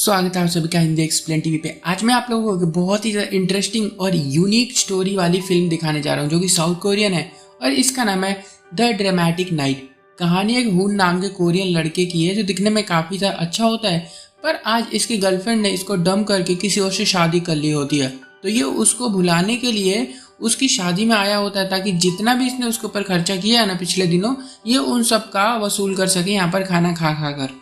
स्वागत है आप सभी का हिंदी एक्सप्लेन टीवी पे। आज मैं आप लोगों को बहुत ही इंटरेस्टिंग और यूनिक स्टोरी वाली फिल्म दिखाने जा रहा हूँ जो कि साउथ कोरियन है और इसका नाम है द ड्रामेटिक नाइट। कहानी एक हून नाम के कोरियन लड़के की है जो दिखने में काफ़ी ज़्यादा अच्छा होता है, पर आज इसकी गर्लफ्रेंड ने इसको डम करके किसी और से शादी कर ली होती है। तो ये उसको भुलाने के लिए उसकी शादी में आया होता है ताकि जितना भी इसने उसके ऊपर खर्चा किया है ना पिछले दिनों, ये उन सब का वसूल कर सके यहाँ पर खाना खा खा कर।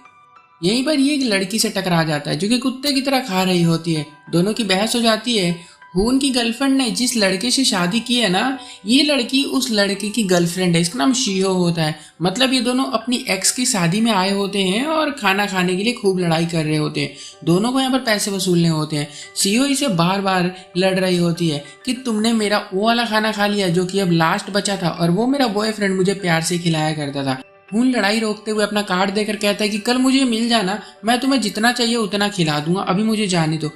यहीं पर ये एक लड़की से टकरा जाता है जो कि कुत्ते की तरह खा रही होती है। दोनों की बहस हो जाती है। हून की गर्लफ्रेंड ने जिस लड़के से शादी की है ना, ये लड़की उस लड़के की गर्लफ्रेंड है। इसका नाम शीहो होता है। मतलब ये दोनों अपनी एक्स की शादी में आए होते हैं और खाना खाने के लिए खूब लड़ाई कर रहे होते हैं। दोनों को यहाँ पर पैसे वसूलने होते हैं। शीहो इसे बार बार लड़ रही होती है कि तुमने मेरा वो वाला खाना खा लिया जो कि अब लास्ट बचा था और वो मेरा बॉयफ्रेंड मुझे प्यार से खिलाया करता था। हून लड़ाई रोकते हुए अपना कार्ड देकर कहता है कि कल मुझे मिल जाना, मैं तुम्हें जितना चाहिए उतना खिला दूंगा, अभी मुझे जाने दो।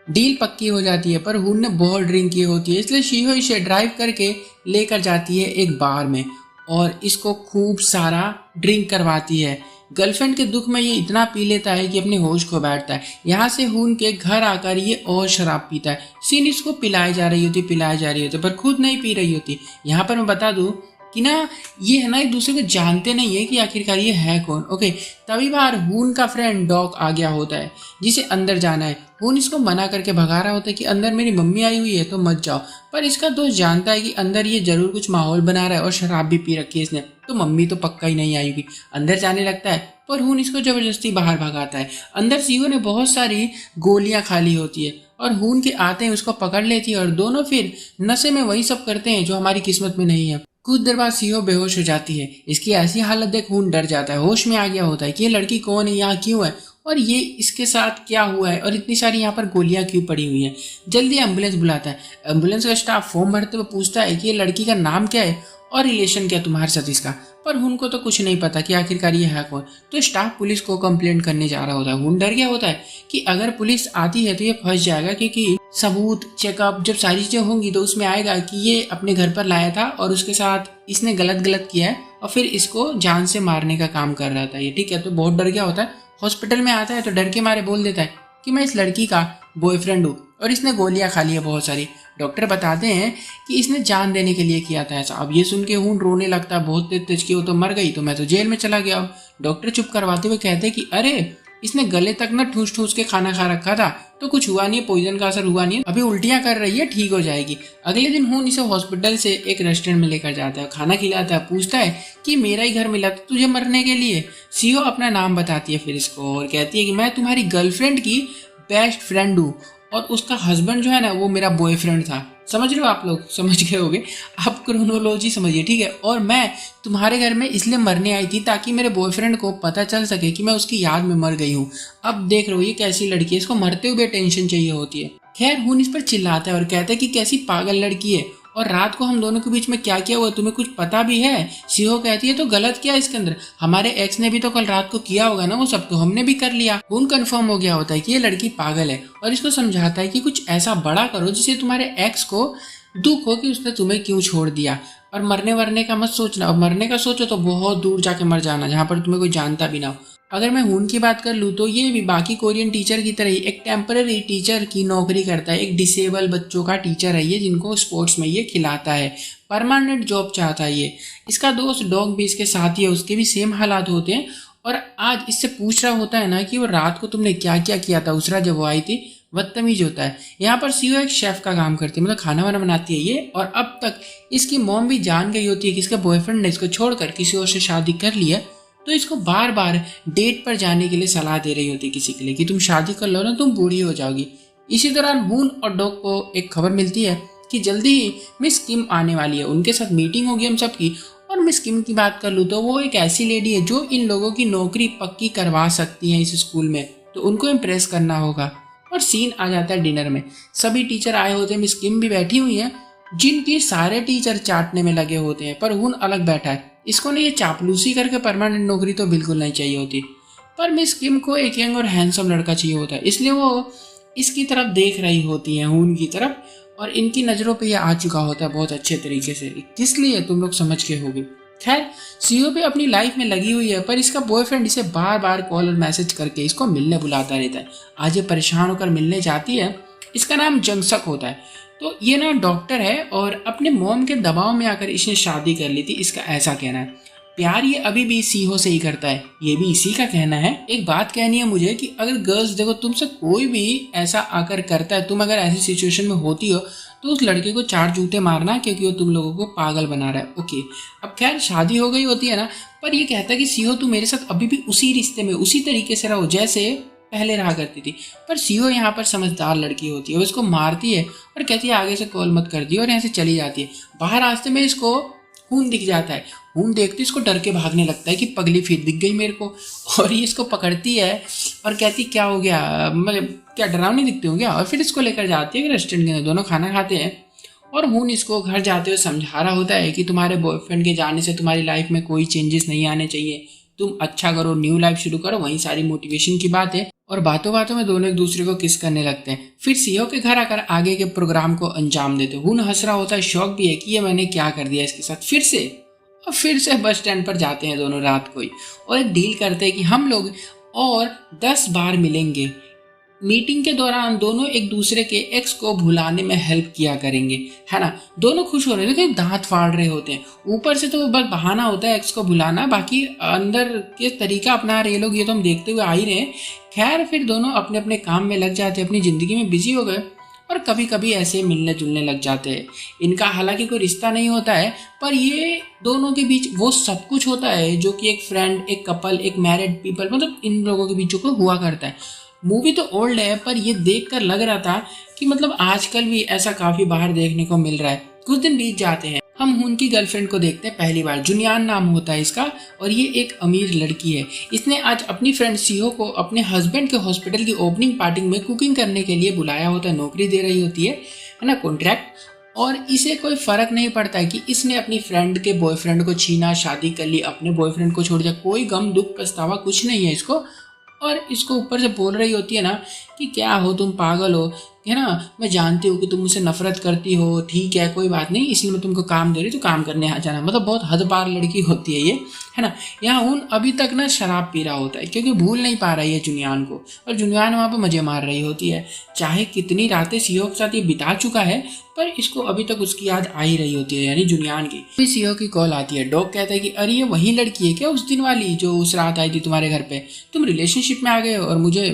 डील पक्की हो जाती है, पर हून ने बहुत ड्रिंक की होती है, इसलिए शीहो इसे ड्राइव करके लेकर जाती है एक बार में और इसको खूब सारा ड्रिंक करवाती है। गर्लफ्रेंड के दुख में ये इतना पी लेता है कि अपने होश खो बैठता है। यहाँ से हून के घर आकर ये और शराब पीता है। सीन इसको पिलाई जा रही होती पर खुद नहीं पी रही होती। यहाँ पर मैं बता दूं कि ना ये है ना एक दूसरे को जानते नहीं है कि आखिरकार ये है कौन। ओके, तभी बाहर हून का फ्रेंड डॉग आ गया होता है जिसे अंदर जाना है। हून इसको मना करके भगा रहा होता है कि अंदर मेरी मम्मी आई हुई है तो मत जाओ, पर इसका दोस्त जानता है कि अंदर ये जरूर कुछ माहौल बना रहा है और शराब भी पी रखी है इसने, तो मम्मी तो पक्का ही नहीं आई होगी। अंदर जाने लगता है पर हून इसको जबरदस्ती बाहर भगाता है। अंदर सीहो ने बहुत सारी गोलियां खा ली होती है और हून के आते हैं उसको पकड़ लेती है और दोनों फिर नशे में वही सब करते हैं जो हमारी किस्मत में नहीं है। कुछ देर बाद सीहो बेहोश हो जाती है। इसकी ऐसी हालत देख हून डर जाता है, होश में आ गया होता है कि ये लड़की कौन है, यहाँ क्यों है और ये इसके साथ क्या हुआ है और इतनी सारी यहाँ पर गोलियां क्यों पड़ी हुई हैं। जल्दी एम्बुलेंस बुलाता है। एम्बुलेंस का स्टाफ फॉर्म भरते हुए पूछता है कि ये लड़की का नाम क्या है और रिलेशन क्या तुम्हारे साथ इसका, पर हून को तो कुछ नहीं पता कि आखिरकार ये है कौन। तो स्टाफ पुलिस को कंप्लेंट करने जा रहा होता है। हून डर गया होता है कि अगर पुलिस आती है तो ये फंस जाएगा, क्योंकि सबूत चेकअप जब सारी चीजें होंगी तो उसमें आएगा कि ये अपने घर पर लाया था और उसके साथ इसने गलत किया है और फिर इसको जान से मारने का काम कर रहा था ये। ठीक है, तो बहुत डर गया होता है। हॉस्पिटल में आता है तो डर के मारे बोल देता है कि मैं इस लड़की का बॉयफ्रेंड हूँ और इसने गोलियां खा ली है बहुत सारी। डॉक्टर बताते हैं कि इसने जान देने के लिए किया था ऐसा। अब ये सुन के हून रोने लगता है, बहुत तेज की, वो तो मर गई तो मैं तो जेल में चला गया हूँ। डॉक्टर चुप करवाते हुए कहते हैं कि अरे इसने गले तक ना ठूस ठूस के खाना खा रखा था तो कुछ हुआ नहीं है, पॉइजन का असर हुआ नहीं है, अभी उल्टियां कर रही है, ठीक हो जाएगी। अगले दिन हून इसे हॉस्पिटल से एक रेस्टोरेंट में लेकर जाता है, खाना खिलाता है, पूछता है कि मेरा ही घर मिला था तुझे मरने के लिए। सीओ अपना नाम बताती है फिर इसको और कहती है कि मैं तुम्हारी गर्लफ्रेंड की बेस्ट फ्रेंड हूँ और उसका हस्बैंड जो है ना वो मेरा बॉयफ्रेंड था। समझ रहे हो, आप लोग समझ गए होगे, आप क्रोनोलॉजी समझिए, ठीक है। और मैं तुम्हारे घर में इसलिए मरने आई थी ताकि मेरे बॉयफ्रेंड को पता चल सके कि मैं उसकी याद में मर गई हूँ। अब देख रहे हो ये कैसी लड़की है, इसको मरते हुए टेंशन चाहिए होती है। खैर हून इस पर चिल्लाता है और कहता है कि कैसी पागल लड़की है और रात को हम दोनों के बीच में क्या किया हुआ तुम्हें कुछ पता भी है। सीहो कहती है तो गलत क्या है इसके अंदर, हमारे एक्स ने भी तो कल रात को किया होगा ना, वो सब तो हमने भी कर लिया। हून कंफर्म हो गया होता है कि ये लड़की पागल है और इसको समझाता है कि कुछ ऐसा बड़ा करो जिससे तुम्हारे एक्स को दुख हो कि उसने तुम्हें क्यों छोड़ दिया और मरने वरने का मत सोचना, और मरने का सोचो तो बहुत दूर जाके मर जाना जहाँ पर तुम्हें कोई जानता भी ना हो। अगर मैं हून की बात कर लूँ तो ये भी बाकी कोरियन टीचर की तरह ही एक टेम्पररी टीचर की नौकरी करता है। एक डिसेबल बच्चों का टीचर है ये, जिनको स्पोर्ट्स में ये खिलाता है। परमानेंट जॉब चाहता है ये। इसका दोस्त डॉग भी इसके साथ ही है, उसके भी सेम हालात होते हैं और आज इससे पूछ रहा होता है ना कि वो रात को तुमने क्या क्या किया था उस रात जब वो आई थी। बदतमीज होता है। यहाँ पर सीओ एक शेफ का काम करती है, मतलब खाना वाना बनाती है ये, और अब तक इसकी मॉम भी जान गई होती है कि इसका बॉयफ्रेंड ने इसको छोड़कर किसी और से शादी कर ली है, तो इसको बार बार डेट पर जाने के लिए सलाह दे रही होती है किसी के लिए कि तुम शादी कर लो ना तुम बूढ़ी हो जाओगी। इसी दौरान हून और डॉग को एक खबर मिलती है कि जल्दी ही मिस किम आने वाली है, उनके साथ मीटिंग होगी हम सबकी। और मिस किम की बात कर लूँ तो वो एक ऐसी लेडी है जो इन लोगों की नौकरी पक्की करवा सकती है इस स्कूल में, तो उनको इम्प्रेस करना होगा। और सीन आ जाता है डिनर में, सभी टीचर आए होते हैं, मिस किम भी बैठी हुई है, जिनकी सारे टीचर चाटने में लगे होते हैं, पर हून अलग बैठा है। इसको ना ये चापलूसी करके परमानेंट नौकरी तो बिल्कुल नहीं चाहिए होती, पर मिस किम को एक यंग और हैंडसम लड़का चाहिए होता है, इसलिए वो इसकी तरफ देख रही होती है, हून की तरफ, और इनकी नज़रों पे ये आ चुका होता है बहुत अच्छे तरीके से। किस लिए तुम लोग समझ के होगे। खैर सीओ भी अपनी लाइफ में लगी हुई है, पर इसका बॉयफ्रेंड इसे बार बार कॉल और मैसेज करके इसको मिलने बुलाता रहता है। आज ये परेशान होकर मिलने जाती है। इसका नाम जंगसक होता है। तो ये ना डॉक्टर है और अपने मॉम के दबाव में आकर इसने शादी कर ली थी, इसका ऐसा कहना है। प्यार ये अभी भी सीहो से ही करता है, ये भी इसी का कहना है। एक बात कहनी है मुझे कि अगर गर्ल्स देखो तुमसे कोई भी ऐसा आकर करता है, तुम अगर ऐसी सिचुएशन में होती हो तो उस लड़के को 4 जूते मारना, क्योंकि वो तुम लोगों को पागल बना रहा है। ओके, अब खैर शादी हो गई होती है ना, पर ये कहता है कि सीहो तू मेरे साथ अभी भी उसी रिश्ते में उसी तरीके से रहो जैसे पहले रहा करती थी। पर सीहो यहाँ पर समझदार लड़की होती है, वो इसको मारती है और कहती है आगे से कॉल मत कर दी, और यहाँ से चली जाती है। बाहर रास्ते में इसको खून दिख जाता है। खून देखते इसको डर के भागने लगता है कि पगली फिर दिख गई मेरे को, और ये इसको पकड़ती है और कहती क्या हो गया, मतलब क्या डरावनी दिखती हो क्या। और फिर इसको लेकर जाती है रेस्टोरेंट के अंदर, दोनों खाना खाते हैं और खून इसको घर जाते हुए समझा रहा होता है कि तुम्हारे बॉयफ्रेंड के जाने से तुम्हारी लाइफ में कोई चेंजेस नहीं आने चाहिए, तुम अच्छा करो, न्यू लाइफ शुरू करो, वही सारी मोटिवेशन की बात है। और बातों बातों में दोनों एक दूसरे को किस करने लगते हैं। फिर सीओ के घर आकर आगे के प्रोग्राम को अंजाम देते। हुन हंस रहा होता है, शौक भी है कि ये मैंने क्या कर दिया इसके साथ। फिर से बस स्टैंड पर जाते हैं दोनों रात को ही, और एक डील करते हैं कि हम लोग और 10 बार मिलेंगे। मीटिंग के दौरान दोनों एक दूसरे के एक्स को भुलाने में हेल्प किया करेंगे, है ना। दोनों खुश हो रहे हैं, दांत फाड़ रहे होते हैं। ऊपर से तो बस बहाना होता है एक्स को भुलाना, बाकी अंदर के तरीका अपना रहे लोग, ये तो हम देखते हुए आ ही रहे हैं। खैर फिर दोनों अपने अपने काम में लग जाते हैं, अपनी जिंदगी में बिजी हो गए, और कभी कभी ऐसे मिलने जुलने लग जाते हैं। इनका हालांकि कोई रिश्ता नहीं होता है, पर ये दोनों के बीच वो सब कुछ होता है जो कि एक फ्रेंड, एक कपल, एक मैरिड पीपल, मतलब इन लोगों के बीच को हुआ करता है। मूवी तो ओल्ड है, पर ये देखकर लग रहा था कि मतलब आजकल भी ऐसा काफी बाहर देखने को मिल रहा है। कुछ दिन बीत जाते हैं, हम हुन की गर्लफ्रेंड को देखते हैं पहली बार। जुनियान नाम होता है इसका, और ये एक अमीर लड़की है। इसने आज अपनी फ्रेंड सीहो को अपने हस्बैंड के हॉस्पिटल की ओपनिंग पार्टी में कुकिंग करने के लिए बुलाया होता है, नौकरी दे रही होती है ना, कॉन्ट्रैक्ट। और इसे कोई फर्क नहीं पड़ता है कि इसने अपनी फ्रेंड के बॉयफ्रेंड को छीना, शादी कर ली, अपने बॉयफ्रेंड को छोड़ दिया, कोई गम दुख पछतावा कुछ नहीं है इसको। और इसको ऊपर से बोल रही होती है ना कि क्या हो तुम, पागल हो, है ना, मैं जानती हूँ कि तुम मुझसे नफरत करती हो, ठीक है कोई बात नहीं, इसलिए मैं तुमको काम दे रही, तो काम करने आ जाना। मतलब बहुत हद पार लड़की होती है ये, है ना। यहाँ उन अभी तक ना शराब पी रहा होता है, क्योंकि भूल नहीं पा रही है जुनियान को, और जुनियान वहाँ पे मजे मार रही होती है। चाहे कितनी रातें सीहो के साथ ये बिता चुका है, पर इसको अभी तक उसकी याद आ ही रही होती है, यानी जुनियान की। फिर सीहो की कॉल आती है। डॉग कहता है कि अरे ये वही लड़की है क्या उस दिन वाली जो उस रात आई थी तुम्हारे घर पे, तुम रिलेशनशिप में आ गए और मुझे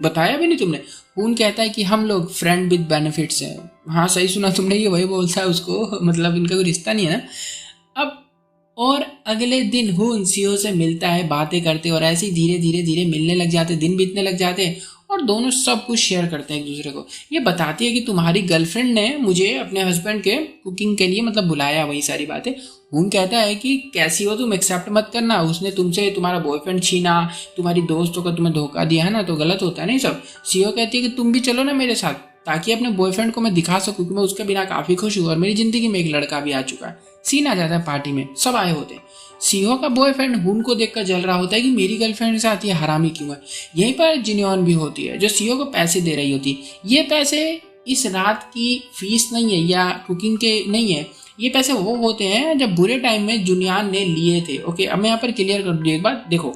बताया भी नहीं तुमने। खून कहता है कि हम लोग फ्रेंड विद बेनिफिट्स हैं। हाँ सही सुना तुमने, ये वही बोलता है उसको, मतलब इनका कोई रिश्ता नहीं है ना अब। और अगले दिन खून सीहो से मिलता है, बातें करते और ऐसे धीरे धीरे धीरे मिलने लग जाते, दिन बीतने लग जाते हैं, और दोनों सब कुछ शेयर करते हैं एक दूसरे को। ये बताती है कि तुम्हारी गर्लफ्रेंड ने मुझे अपने हस्बैंड के कुकिंग के लिए मतलब बुलाया, वही सारी बातें। खून कहता है कि कैसी हो तुम, एक्सेप्ट मत करना, उसने तुमसे तुम्हारा बॉयफ्रेंड छीना, तुम्हारी दोस्तों को तुम्हें धोखा दिया है ना, तो गलत होता है नहीं सब। सीहो कहती है कि तुम भी चलो ना मेरे साथ, ताकि अपने बॉयफ्रेंड को मैं दिखा सकूं कि मैं उसके बिना काफी खुश हूँ और मेरी जिंदगी में एक लड़का भी आ चुका है। सीन आ जाता है पार्टी में, सब आए होते हैं। सीहो का बॉयफ्रेंड हुन को देखकर जल रहा होता है कि मेरी गर्लफ्रेंड के साथ ये हरामी क्यों है। यहीं पर जिनियन भी होती है जो सीहो को पैसे दे रही होती है। ये पैसे इस रात की फीस नहीं है या कुकिंग के नहीं है, ये पैसे वो होते हैं जब बुरे टाइम में जुनियान ने लिए थे। ओके, अब मैं यहाँ पर क्लियर कर दूँ एक बात। देखो,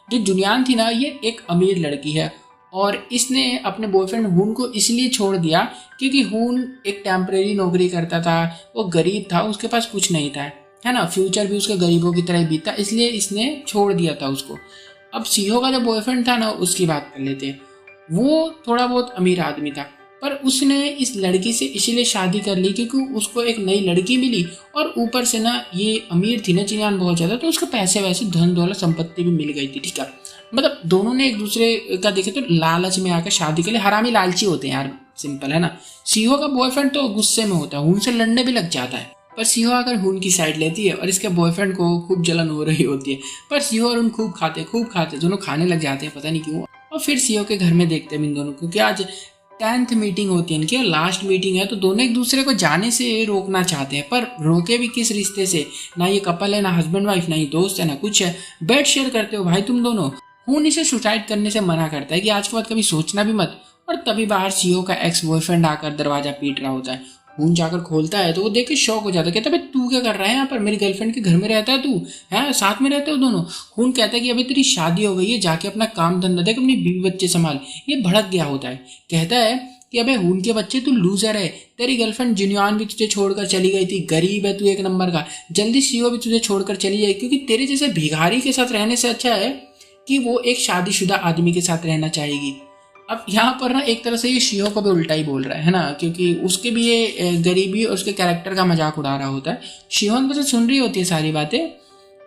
जो जुनियान थी ना, ये एक अमीर लड़की है, और इसने अपने बॉयफ्रेंड हुन को इसलिए छोड़ दिया क्योंकि हुन एक टेम्परेरी नौकरी करता था, वो गरीब था, उसके पास कुछ नहीं था, है ना, फ्यूचर भी उसके गरीबों की तरह बीता, इसलिए इसने छोड़ दिया था उसको। अब सीहो का जो बॉयफ्रेंड था ना, उसकी बात कर लेते हैं। वो थोड़ा बहुत अमीर आदमी था, पर उसने इस लड़की से इसलिए शादी कर ली क्योंकि उसको एक नई लड़की मिली, और ऊपर से ना ये अमीर थी ना जिनियान बहुत ज़्यादा, तो उसको पैसे वैसे धन दौलत संपत्ति भी मिल गई थी, ठीक है। मतलब दोनों ने एक दूसरे का देखे तो लालच में आकर शादी के लिए, हरामी लालची होते हैं यार, सिंपल है ना। सीहो का बॉयफ्रेंड तो गुस्से में होता है, हुन से लड़ने भी लग जाता है, पर सीहो आकर हुन की साइड लेती है और इसके बॉयफ्रेंड को खूब जलन हो रही होती है। पर सीहो और हुन खूब खाते, दोनों खाने लग जाते हैं, पता नहीं क्यों। और फिर सीहो के घर में देखते हैं इन दोनों को, क्योंकि आज 10th मीटिंग होती है इनकी, लास्ट मीटिंग है, तो दोनों एक दूसरे को जाने से रोकना चाहते हैं, पर रोके भी किस रिश्ते से। ना ये कपल है, ना हस्बैंड वाइफ, ना ये दोस्त है, ना कुछ है। बेड शेयर करते हो भाई तुम दोनों। खून इसे सुसाइड करने से मना करता है कि आज के बाद कभी सोचना भी मत। और तभी बाहर सीहो का एक्स बॉयफ्रेंड आकर दरवाजा पीट रहा होता है। हून जाकर खोलता है तो वो देख के शॉक हो जाता है, कहता है तू क्या कर रहा है यहाँ पर, मेरी गर्लफ्रेंड के घर में रहता है तू, है साथ में रहते हो दोनों। हून कहता है कि अभी तेरी शादी हो गई है, जाके अपना काम धंधा देख, अपनी बीवी बच्चे संभाल। ये भड़क गया होता है, कहता है कि अबे हून के बच्चे तू लूजर है, तेरी गर्लफ्रेंड जिन्यान भी तुझे छोड़कर चली गई थी, गरीब है तू एक नंबर का, जल्दी सीओ भी तुझे छोड़कर चली जाए, क्योंकि तेरे जैसे भिखारी के साथ रहने से अच्छा है कि वो एक शादीशुदा आदमी के साथ रहना चाहेगी। अब यहाँ पर ना एक तरह से ये शिहो को भी उल्टा ही बोल रहा है ना, क्योंकि उसके भी ये गरीबी और उसके कैरेक्टर का मजाक उड़ा रहा होता है। शिहो बस सुन रही होती है सारी बातें,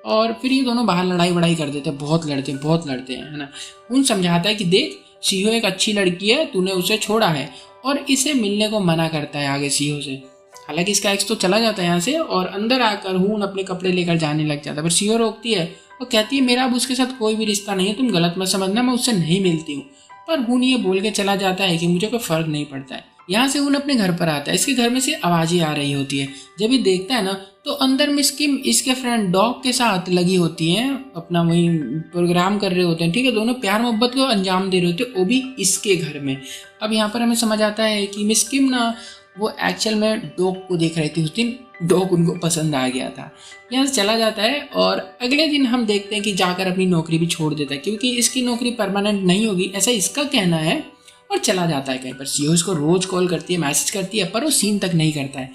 और फिर ये दोनों बाहर लड़ाई वड़ाई कर देते हैं, बहुत लड़ते हैं, है ना। उन समझाता है कि देख शिहो एक अच्छी लड़की है, तूने उसे छोड़ा है, और इसे मिलने को मना करता है आगे शिहो से। हालांकि इसका एक्स तो चला जाता है यहाँ से, और अंदर आकर हून अपने कपड़े लेकर जाने लग जाता है, पर शिहो रोकती है और कहती है मेरा अब उसके साथ कोई भी रिश्ता नहीं है, तुम गलत मत समझना, मैं उससे नहीं मिलती हूँ। पर हून ये बोल के चला जाता है कि मुझे कोई फर्क नहीं पड़ता है। यहाँ से हून अपने घर पर आता है, इसके घर में से आवाजें आ रही होती है। जब ये देखता है ना तो अंदर मिस किम इसके फ्रेंड डॉग के साथ लगी होती हैं, अपना वही प्रोग्राम कर रहे होते हैं, ठीक है, दोनों प्यार मोहब्बत को अंजाम दे रहे होते हैं, वो भी इसके घर में। अब यहाँ पर हमें समझ आता है कि मिस किम ना वो एक्चुअल में डॉग को देख रही थी उस दिन, डॉग उनको पसंद आ गया था। यहाँ से चला जाता है, और अगले दिन हम देखते हैं कि जाकर अपनी नौकरी भी छोड़ देता है, क्योंकि इसकी नौकरी परमानेंट नहीं होगी ऐसा इसका कहना है, और चला जाता है कहीं पर। सीओ इसको रोज कॉल करती है, मैसेज करती है, पर वो सीन तक नहीं करता है।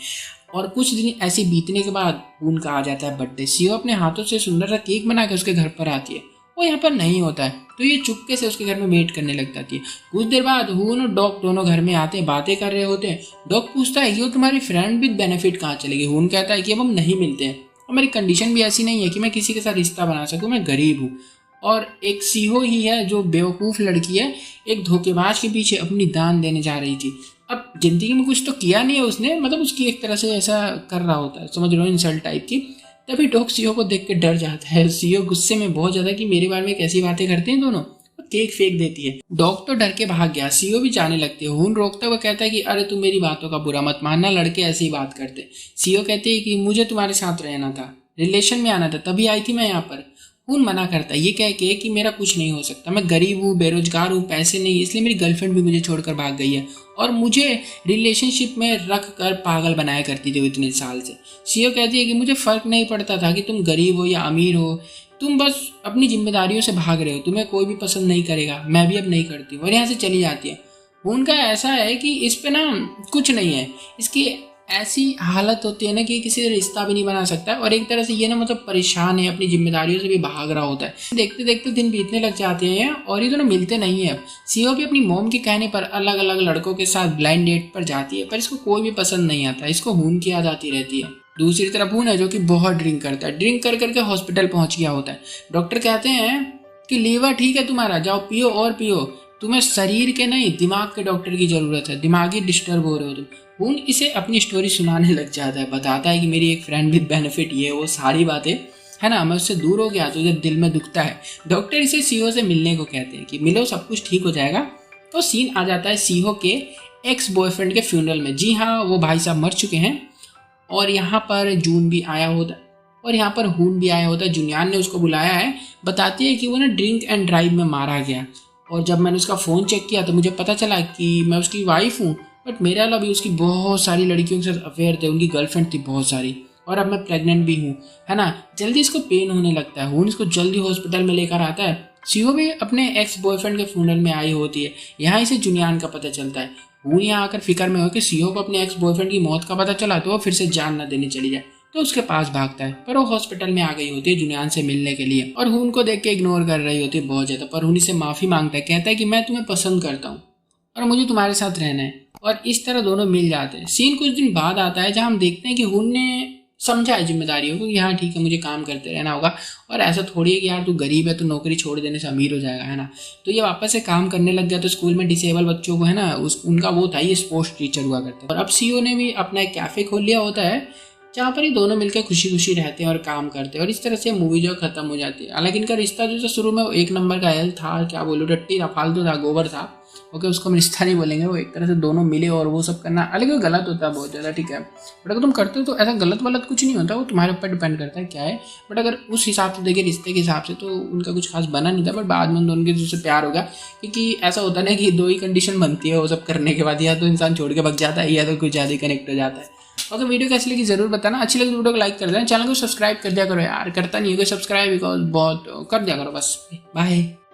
और कुछ दिन ऐसे बीतने के बाद उनका आ जाता है बर्थडे। सीओ अपने हाथों से सुंदर सा केक बना के उसके घर पर आती है, वो यहाँ पर नहीं होता है, तो ये चुपके से उसके घर में वेट करने लग जाती है। कुछ देर बाद हून और डॉग दोनों घर में आते हैं, बातें कर रहे होते हैं। डॉग पूछता है कि वो तुम्हारी फ्रेंड विद बेनिफिट कहाँ चलेगी। हून कहता है कि अब हम नहीं मिलते हैं, और मेरी कंडीशन भी ऐसी नहीं है कि मैं किसी के साथ रिश्ता बना सकूँ, मैं गरीब हूँ। और एक सीहो ही है जो बेवकूफ़ लड़की है, एक धोखेबाज के पीछे अपनी दान देने जा रही थी। अब जिंदगी में कुछ तो किया नहीं है उसने, मतलब उसकी एक तरह से ऐसा कर रहा होता है, समझ लो इंसल्ट टाइप की। तभी डॉग सीओ को देख के डर जाता है। सीओ गुस्से में बहुत ज्यादा कि मेरे बारे में कैसी बातें करते हैं दोनों, केक फेंक देती है। डॉग तो डर के भाग गया, सीओ भी जाने लगती है। हून रोकता हुआ कहता है कि अरे तुम मेरी बातों का बुरा मत मानना, लड़के ऐसे ही बात करते। सीओ कहती है कि मुझे तुम्हारे साथ रहना था, रिलेशन में आना था, तभी आई थी मैं यहाँ पर। हून मना करता है ये कह के कि मेरा कुछ नहीं हो सकता, मैं गरीब हूँ, बेरोजगार हूँ, पैसे नहीं, इसलिए मेरी गर्लफ्रेंड भी मुझे छोड़कर भाग गई है, और मुझे रिलेशनशिप में रख कर पागल बनाया करती थी वो इतने साल से। सीओ कहती है कि मुझे फर्क नहीं पड़ता था कि तुम गरीब हो या अमीर हो, तुम बस अपनी जिम्मेदारियों से भाग रहे हो, तुम्हें कोई भी पसंद नहीं करेगा, मैं भी अब नहीं करती हूँ, और यहाँ से चली जाती है। उनका ऐसा है कि इस पे ना कुछ नहीं है, इसकी ऐसी हालत होती है ना कि किसी से रिश्ता भी नहीं बना सकता है, और एक तरह से ये ना मतलब परेशान है, अपनी जिम्मेदारियों से भी भाग रहा होता है। देखते देखते दिन बीतने लग जाते हैं, और ये दोनों मिलते नहीं है। सीओ भी अपनी मॉम के कहने पर अलग अलग लड़कों के साथ ब्लाइंड डेट पर जाती है, पर इसको कोई भी पसंद नहीं आता, इसको हून की याद आती रहती है। दूसरी तरफ हून है जो कि बहुत ड्रिंक करता है, ड्रिंक कर करके हॉस्पिटल पहुंच गया होता है। डॉक्टर कहते हैं कि लीवर ठीक है तुम्हारा, जाओ पियो और पियो, तुम्हें शरीर के नहीं दिमाग के डॉक्टर की जरूरत है, दिमागी डिस्टर्ब हो रहे हो तुम। हून इसे अपनी स्टोरी सुनाने लग जाता है, बताता है कि मेरी एक फ्रेंड विद बेनिफिट, ये वो सारी बातें, है ना, मैं उससे दूर हो गया तो जब दिल में दुखता है। डॉक्टर इसे सीओ से मिलने को कहते हैं कि मिलो सब कुछ ठीक हो जाएगा। तो सीन आ जाता है सीओ के एक्स बॉयफ्रेंड के फ्यूनरल में। जी हाँ, वो भाई साहब मर चुके हैं, और यहाँ पर जून भी आया होता है, और यहाँ पर हून भी आया होता है। जुनियान ने उसको बुलाया है, बताती है कि वो ना ड्रिंक एंड ड्राइव में मारा गया, और जब मैंने उसका फ़ोन चेक किया तो मुझे पता चला कि मैं उसकी वाइफ हूँ, बट मेरे अलावा भी उसकी बहुत सारी लड़कियों के साथ अफेयर थे, उनकी गर्लफ्रेंड थी बहुत सारी, और अब मैं प्रेग्नेंट भी हूँ, है ना। जल्दी इसको पेन होने लगता है, हून इसको जल्दी हॉस्पिटल में लेकर आता है। सीओ भी अपने एक्स बॉयफ्रेंड के फ्यूनरल में आई होती है, यहाँ इसे जुनियान का पता चलता है। हून यहाँ आकर फिक्र में हो कि सीओ को अपने एक्स बॉयफ्रेंड की मौत का पता चला तो वो फिर से जान न देने चली जाए, तो उसके पास भागता है, पर वो हॉस्पिटल में आ गई होती है जुनियान से मिलने के लिए, और हून को देख के इग्नोर कर रही होती है बहुत ज़्यादा। पर हून इसे माफ़ी मांगता है, कहता है कि मैं तुम्हें पसंद करता हूँ और मुझे तुम्हारे साथ रहना है, और इस तरह दोनों मिल जाते हैं। सीन कुछ दिन बाद आता है जहाँ हम देखते हैं कि हून ने समझा है जिम्मेदारियों को कि हाँ ठीक है मुझे काम करते रहना होगा, और ऐसा थोड़ी है कि यार तू गरीब है तो नौकरी छोड़ देने से अमीर हो जाएगा, है ना। तो ये वापस से काम करने लग गया। तो स्कूल में डिसेबल बच्चों को, है ना, उनका वो था, ये स्पोर्ट्स टीचर हुआ करता है। और अब सीओ ने भी अपना एक कैफ़े खोल लिया होता है जहाँ पर ये दोनों मिलकर खुशी खुशी रहते हैं और काम करते हैं, और इस तरह से मूवी जो खत्म हो जाती है। हालांकि इनका रिश्ता जो था शुरू में वो एक नंबर का हेल था, क्या बोलूँ, टट्टी था, फालतू था, गोबर था। ओके, उसको हम रिश्ता नहीं बोलेंगे। वो एक तरह से दोनों मिले और वो सब करना, हालांकि वो गलत होता है बहुत ज़्यादा, ठीक है, बट अगर तुम करते हो तो ऐसा गलत वलत कुछ नहीं होता, वो तुम्हारे ऊपर डिपेंड करता है क्या है। बट अगर उस हिसाब से देखिए, रिश्ते के हिसाब से, तो उनका कुछ खास बना नहीं था, बट बाद में उन दोनों के दूसरे प्यार होगा। क्योंकि ऐसा होता है ना कि दो ही कंडीशन बनती है वो सब करने के बाद, या तो इंसान छोड़ के भग जाता है या तो कुछ ज़्यादा कनेक्ट हो जाता है। ओके, वीडियो कैसी लगी जरूर बताना। अच्छी लगी तो वीडियो को लाइक कर देना, चैनल को सब्सक्राइब कर दिया करो यार, करता नहीं है कोई सब्सक्राइब, बिकॉज बहुत कर दिया करो बस। बाय।